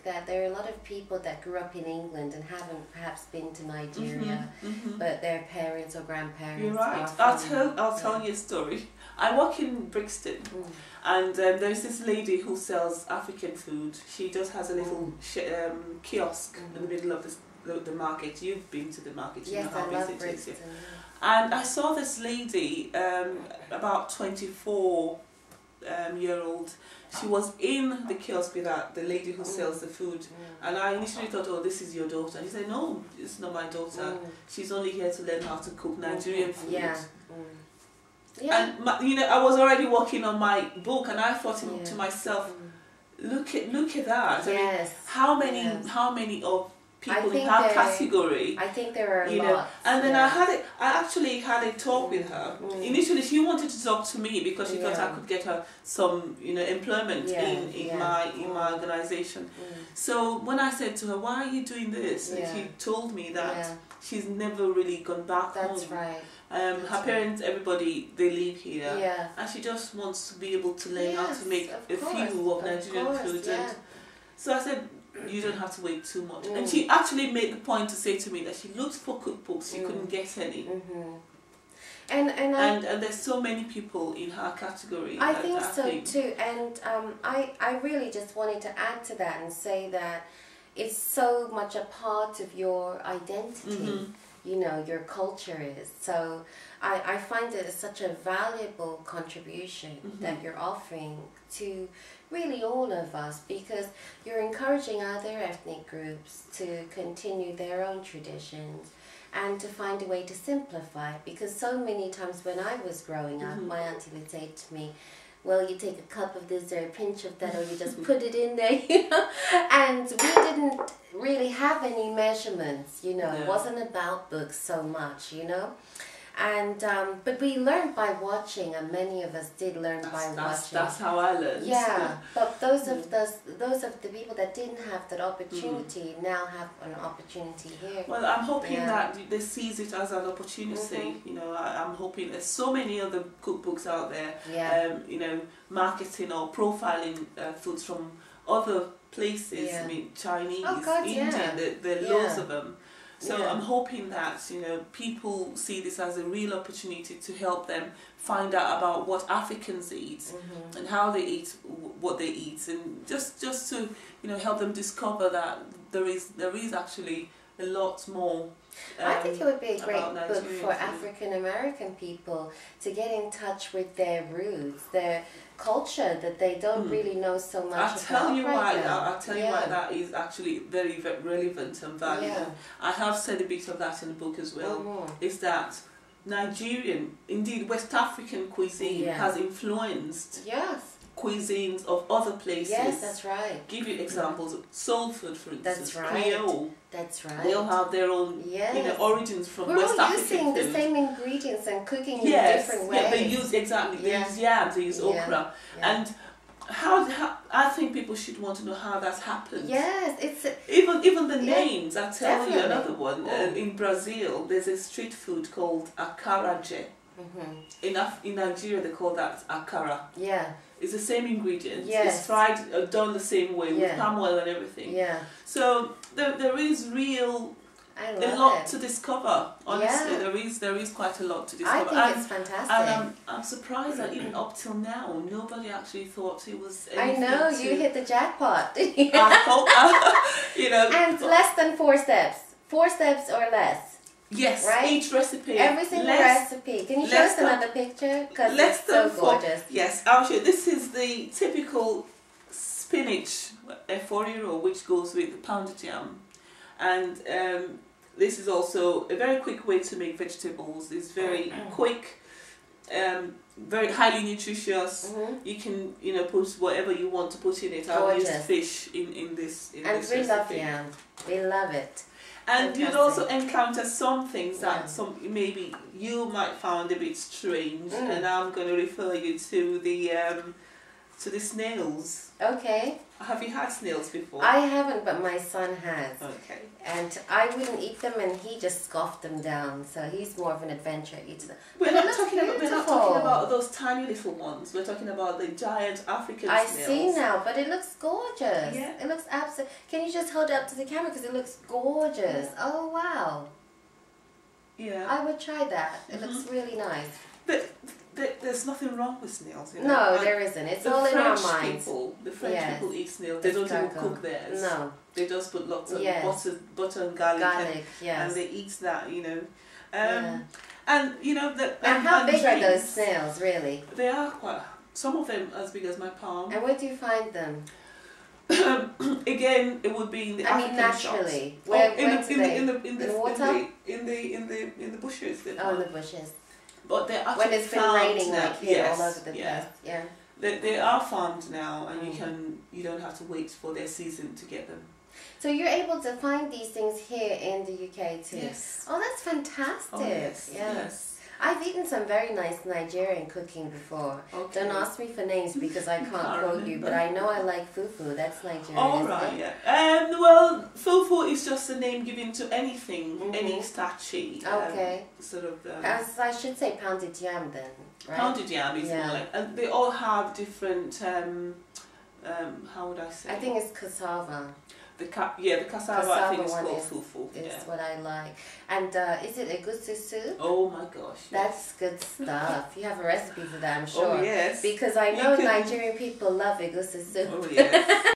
that there are a lot of people that grew up in England and haven't perhaps been to Nigeria, but their parents or grandparents. You're right. I'll tell you a story. I work in Brixton, and there's this lady who sells African food. She just has a little kiosk in the middle of the market. You've been to the market, you know how busy it is. And I saw this lady, about 24-year-old. She was in the kiosk with the lady who sells the food, and I initially thought, oh, this is your daughter. And he said, no, it's not my daughter. She's only here to learn how to cook Nigerian food. Yeah. And you know, I was already working on my book, and I thought to myself, look at that. I mean, how many of people in her category? I think there are lots. And then I actually had a talk with her. Initially, she wanted to talk to me because she thought I could get her some, employment in my organization. So when I said to her, "Why are you doing this?" and she told me that she's never really gone back home. That's right. Her parents, everybody, they live here, and she just wants to be able to learn how to make a few of Nigerian food. And so I said, you don't have to wait too much. And she actually made the point to say to me that she looked for cookbooks, she couldn't get any. And there's so many people in her category. I think so too. And I really just wanted to add to that and say that it's so much a part of your identity. Your culture is. So I find it such a valuable contribution that you're offering to really all of us, because you're encouraging other ethnic groups to continue their own traditions and to find a way to simplify. Because so many times when I was growing up, my auntie would say to me, well, you take a cup of this or a pinch of that, or you just put it in there, And we didn't really have any measurements, It wasn't about books so much, And but we learned by watching, and many of us did learn by watching. That's how I learned. Yeah, but those of the people that didn't have that opportunity now have an opportunity here. Well, I'm hoping that they seize it as an opportunity. I'm hoping there's so many other cookbooks out there. Marketing or profiling foods from other places. I mean, Chinese, Indian. There are loads of them. So I'm hoping that people see this as a real opportunity to help them find out about what Africans eat and how they eat what they eat, and just to help them discover that there is actually a lot more. I think it would be a great book for African American people to get in touch with their roots, their culture that they don't really know so much about. I'll tell you why that is actually very, very relevant and valuable. I have said a bit of that in the book as well. Is that Nigerian, indeed West African cuisine has influenced cuisines of other places. Yes, that's right. Give you examples of soul food, for instance, that's right. Creole. That's right. They all have their own origins from West African We're all using the same ingredients and cooking in different ways. They use use yams, they use okra. And how I think people should want to know how that's happened. Yes, it's even the names. I'll tell you another one. In Brazil, there's a street food called acarajé. In Nigeria, they call that akara. Yeah. It's the same ingredients. Yes. It's fried, done the same way with palm oil and everything. Yeah. So there is a lot to discover. Honestly, there is quite a lot to discover. I think it's fantastic. And I'm surprised that even up till now, nobody actually thought it was anything. I know, you hit the jackpot. I hope, And less than 4 steps. 4 steps or less. Yes, right? Each recipe. Every single recipe. Can you show us another picture? Because it's so gorgeous. Yes, I'll show you. This is the typical spinach F4 which goes with the pounded yam. And this is also a very quick way to make vegetables. It's very quick, very highly nutritious. You can put whatever you want to put in it. I'll use fish in this recipe. We love yam. We love it. And you'd also encounter some things that maybe you might find a bit strange, and I'm going to refer you to the to the snails. Okay. Have you had snails before? I haven't, but my son has. Okay. And I wouldn't eat them, and he just scoffed them down. So he's more of an adventure eater. We're not talking about those tiny little ones. We're talking about the giant African snails. I see now, but it looks gorgeous. Yeah. It looks absolutely... Can you just hold it up to the camera? Because it looks gorgeous. Oh, wow. Yeah. I would try that. It looks really nice. But there's nothing wrong with snails. You know? No, there isn't. It's all in our minds. The French people eat snails. They don't even cook theirs. No. They just put lots of butter and garlic and they eat that, you know. And, you know... And how big are those snails, really? They are quite... Some of them as big as my palm. And where do you find them? Again, it would be in the African naturally. shops. Where in the water? In the bushes. In the bushes. But they're actually when it's been raining now. like here all over the place. Yeah. They are farmed now, and you don't have to wait for their season to get them. So you're able to find these things here in the UK too. Yes. Oh, that's fantastic. Oh, yes. Yeah. Yes. I've eaten some very nice Nigerian cooking before. Okay. Don't ask me for names because I can't quote you, but I know I like fufu. That's Nigerian. All right, yeah. Well, fufu is just a name given to anything, any starchy. Okay. Sort of. As I should say, pounded yam then. Right? Pounded yam is more like, and they all have different. How would I say? I think it's cassava. The cassava I think is called fufu. Is what I like. And is it egusi soup? Oh my gosh. Yes. That's good stuff. You have a recipe for that, I'm sure. Oh yes. Because I know Nigerian people love egusi soup. Oh yes.